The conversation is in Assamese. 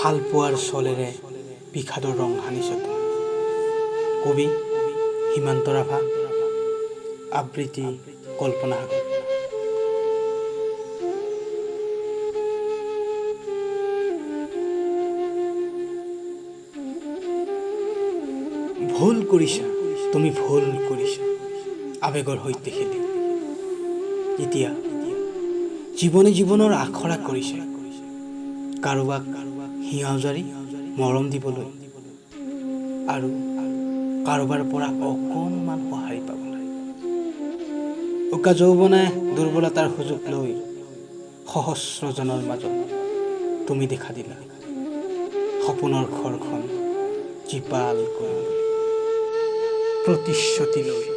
ভাল পোৱাৰ চলেৰে বিষাদৰ ৰং সানিছে তুমি। কবি সীমান্ত ৰাভা, আবৃত্তি কল্পনা সাগৰ। ভুল কৰিছা, তুমি ভুল কৰিছা আৱেগৰ সৈতে খেলি। এতিয়া জীৱনে জীৱনৰ আখৰা কৰিছে, কাৰোবাক হিয়াউজাৰি মৰম দিবলৈ আৰু কাৰোবাৰ পৰা অকণমান সঁহাৰি পাবলৈ। উকা যৌৱনে দুৰ্বলতাৰ সুযোগ লৈ সহস্ৰজনৰ মাজত তুমি দেখা দিলা সপোনৰ ঘৰখন জীপাল কৰিবলৈ প্ৰতিশ্ৰুতি লৈ।